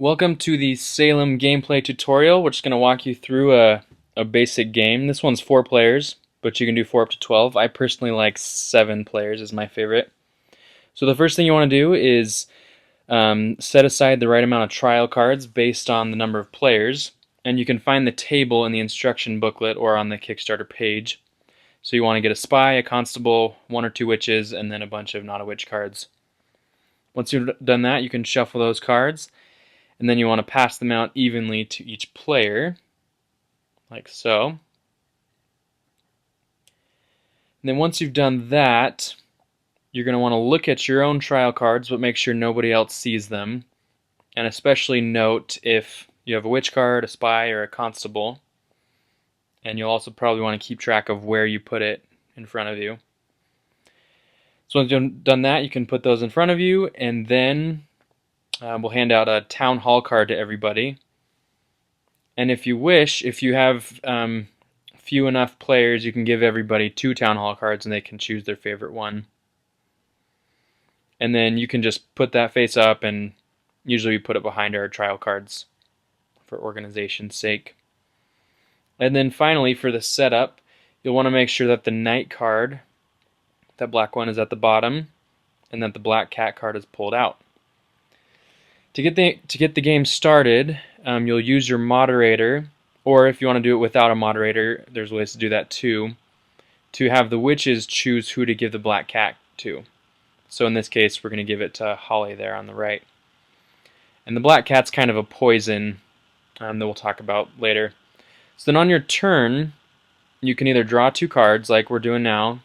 Welcome to the Salem gameplay tutorial. We're just going to walk you through a basic game. This one's 4 players, but you can do 4 up to 12. I personally like 7 players is my favorite. So the first thing you want to do is set aside the right amount of trial cards based on the number of players. And you can find the table in the instruction booklet or on the Kickstarter page. So you want to get a spy, a constable, 1 or 2 witches, and then a bunch of not a witch cards. Once you've done that, you can shuffle those cards. And then you want to pass them out evenly to each player, like so. And then once you've done that, you're going to want to look at your own trial cards, but make sure nobody else sees them. And especially note if you have a witch card, a spy, or a constable. And you'll also probably want to keep track of where you put it in front of you. So once you've done that, you can put those in front of you, and then we'll hand out a town hall card to everybody. And if you wish, if you have few enough players, you can give everybody 2 town hall cards and they can choose their favorite one. And then you can just put that face up, and usually we put it behind our trial cards for organization's sake. And then finally, for the setup, you'll want to make sure that the knight card, that black one, is at the bottom, and that the black cat card is pulled out. To get the game started, you'll use your moderator, or if you want to do it without a moderator, there's ways to do that too, to have the witches choose who to give the black cat to. So in this case, we're going to give it to Holly there on the right. And the black cat's kind of a poison that we'll talk about later. So then on your turn, you can either draw 2 cards like we're doing now,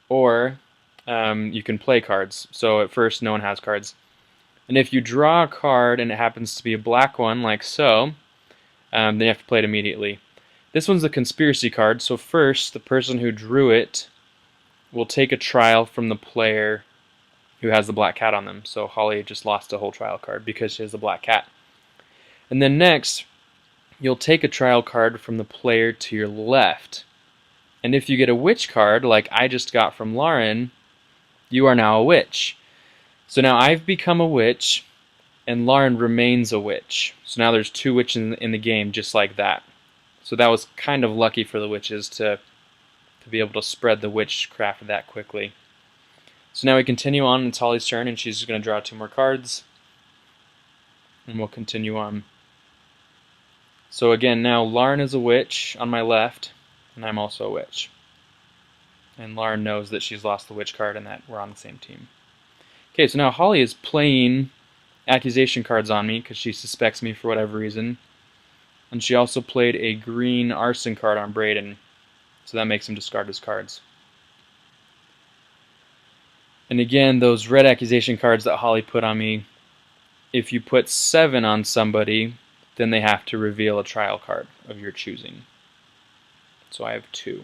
or you can play cards. So at first, no one has cards. And if you draw a card and it happens to be a black one, like so, then you have to play it immediately. This one's a conspiracy card, so first, the person who drew it will take a trial from the player who has the black cat on them. So Holly just lost a whole trial card because she has the black cat. And then next, you'll take a trial card from the player to your left. And if you get a witch card, like I just got from Lauren, you are now a witch. So now I've become a witch, and Lauren remains a witch. So now there's 2 witches in the game just like that. So that was kind of lucky for the witches to be able to spread the witchcraft that quickly. So now we continue on. It's Holly's turn, and she's going to draw 2 more cards. And we'll continue on. So again, now Lauren is a witch on my left, and I'm also a witch. And Lauren knows that she's lost the witch card and that we're on the same team. Okay, so now Holly is playing accusation cards on me because she suspects me for whatever reason. And she also played a green arson card on Braden, so that makes him discard his cards. And again, those red accusation cards that Holly put on me, if you put 7 on somebody, then they have to reveal a trial card of your choosing. So I have 2.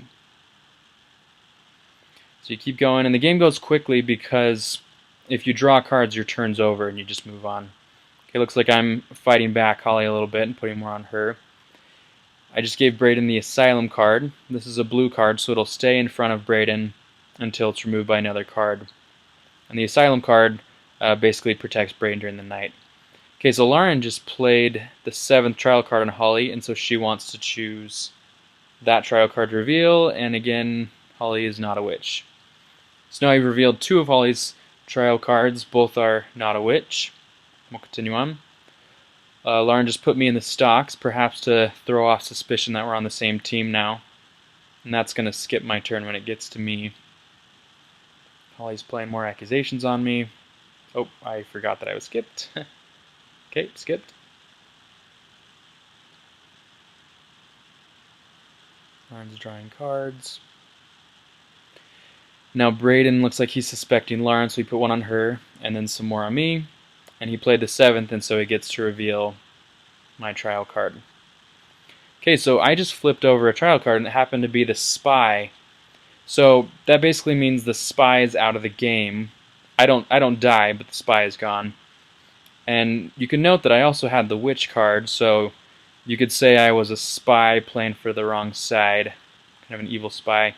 So you keep going, and the game goes quickly because if you draw cards, your turn's over and you just move on. Okay, looks like I'm fighting back Holly a little bit and putting more on her. I just gave Braden the Asylum card. This is a blue card, so it'll stay in front of Braden until it's removed by another card. And the Asylum card basically protects Braden during the night. Okay, so Lauren just played the 7th trial card on Holly, and so she wants to choose that trial card to reveal, and again, Holly is not a witch. So now I've revealed 2 of Holly's trial cards. Both are not a witch. We'll continue on. Lauren just put me in the stocks, perhaps to throw off suspicion that we're on the same team now. And that's going to skip my turn when it gets to me. Holly's playing more accusations on me. Oh, I forgot that I was skipped. Okay, skipped. Lauren's drawing cards. Now Braden looks like he's suspecting Lauren, so he put 1 on her, and then some more on me. And he played the 7th, and so he gets to reveal my trial card. Okay, so I just flipped over a trial card, and it happened to be the spy. So that basically means the spy is out of the game. I don't die, but the spy is gone. And you can note that I also had the witch card, so you could say I was a spy playing for the wrong side, kind of an evil spy.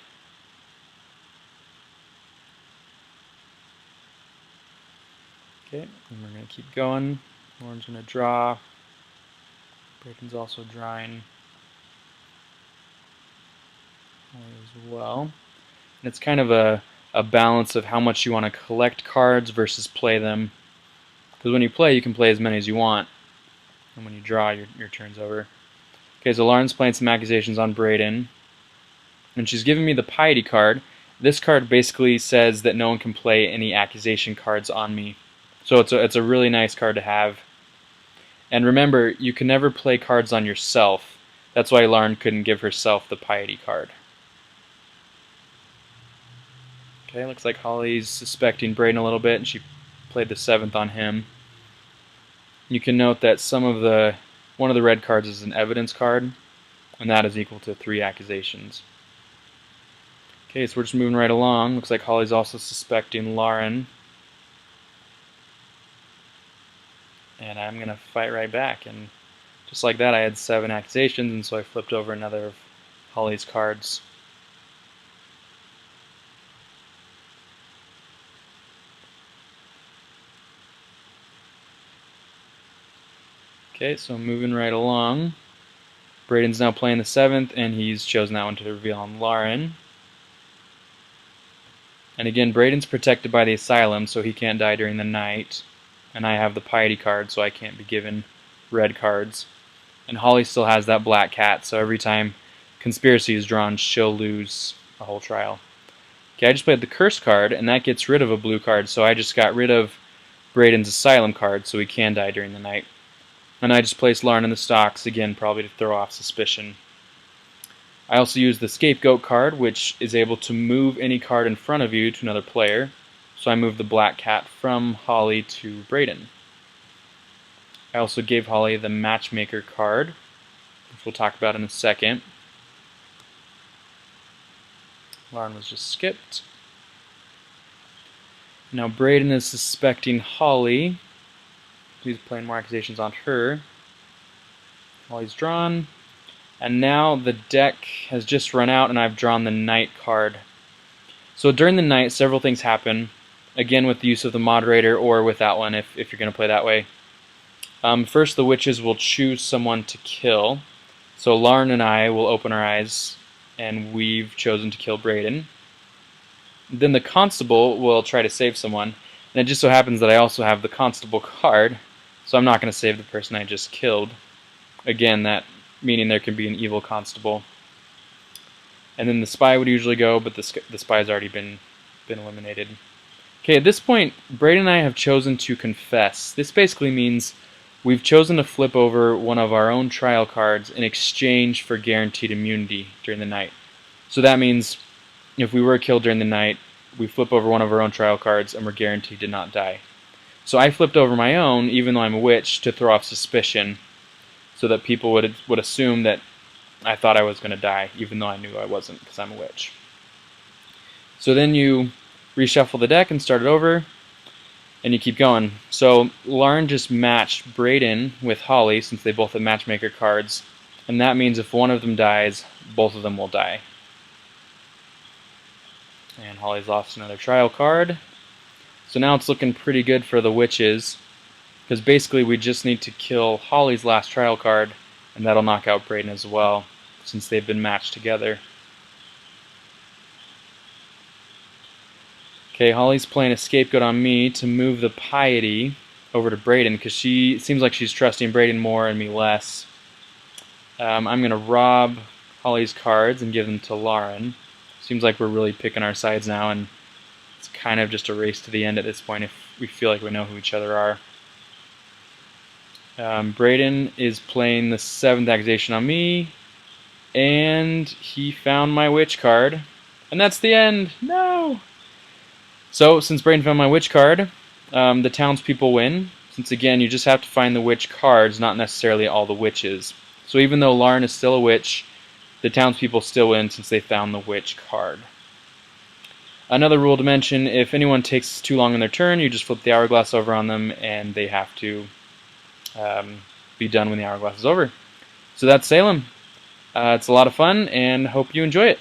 Okay, and we're going to keep going. Lauren's going to draw. Braden's also drawing as well. And it's kind of a balance of how much you want to collect cards versus play them. Because when you play, you can play as many as you want. And when you draw, your turn's over. Okay, so Lauren's playing some accusations on Braden. And she's giving me the piety card. This card basically says that no one can play any accusation cards on me. So it's a really nice card to have. And remember, you can never play cards on yourself. That's why Lauren couldn't give herself the piety card. Okay, looks like Holly's suspecting Braden a little bit, and she played the 7th on him. You can note that one of the red cards is an evidence card, and that is equal to 3 accusations. Okay, so we're just moving right along. Looks like Holly's also suspecting Lauren. And I'm going to fight right back. And just like that, I had 7 accusations, and so I flipped over another of Holly's cards. Okay, so moving right along. Braden's now playing the 7th, and he's chosen that one to reveal on Lauren. And again, Braden's protected by the asylum, so he can't die during the night. And I have the piety card, so I can't be given red cards. And Holly still has that black cat, so every time conspiracy is drawn, she'll lose a whole trial. Okay, I just played the curse card, and that gets rid of a blue card, so I just got rid of Braden's asylum card, so he can die during the night. And I just placed Lauren in the stocks, again, probably to throw off suspicion. I also used the scapegoat card, which is able to move any card in front of you to another player. So I moved the black cat from Holly to Braden. I also gave Holly the matchmaker card, which we'll talk about in a second. Lauren was just skipped. Now Braden is suspecting Holly. He's playing more accusations on her. Holly's drawn. And now the deck has just run out, and I've drawn the night card. So during the night, several things happen. Again, with the use of the moderator, or with that one, if you're going to play that way. First, the witches will choose someone to kill. So Lauren and I will open our eyes, and we've chosen to kill Braden. Then the constable will try to save someone. And it just so happens that I also have the constable card, so I'm not going to save the person I just killed. Again, that meaning there can be an evil constable. And then the spy would usually go, but the spy's already been eliminated. Okay, at this point, Braden and I have chosen to confess. This basically means we've chosen to flip over one of our own trial cards in exchange for guaranteed immunity during the night. So that means if we were killed during the night, we flip over one of our own trial cards and we're guaranteed to not die. So I flipped over my own, even though I'm a witch, to throw off suspicion, so that people would assume that I thought I was going to die, even though I knew I wasn't, because I'm a witch. So then you reshuffle the deck and start it over, and you keep going. So Lauren just matched Braden with Holly, since they both have matchmaker cards, and that means if one of them dies, both of them will die. And Holly's lost another trial card. So now it's looking pretty good for the witches, because basically we just need to kill Holly's last trial card, and that'll knock out Braden as well, since they've been matched together. Okay, Holly's playing a scapegoat on me to move the piety over to Braden, because she seems like she's trusting Braden more and me less. I'm going to rob Holly's cards and give them to Lauren. Seems like we're really picking our sides now, and it's kind of just a race to the end at this point if we feel like we know who each other are. Braden is playing the 7th accusation on me, and he found my witch card, and that's the end. No! So, since Braden found my witch card, the townspeople win, since again, you just have to find the witch cards, not necessarily all the witches. So even though Lauren is still a witch, the townspeople still win since they found the witch card. Another rule to mention, if anyone takes too long in their turn, you just flip the hourglass over on them, and they have to be done when the hourglass is over. So that's Salem. It's a lot of fun, and hope you enjoy it.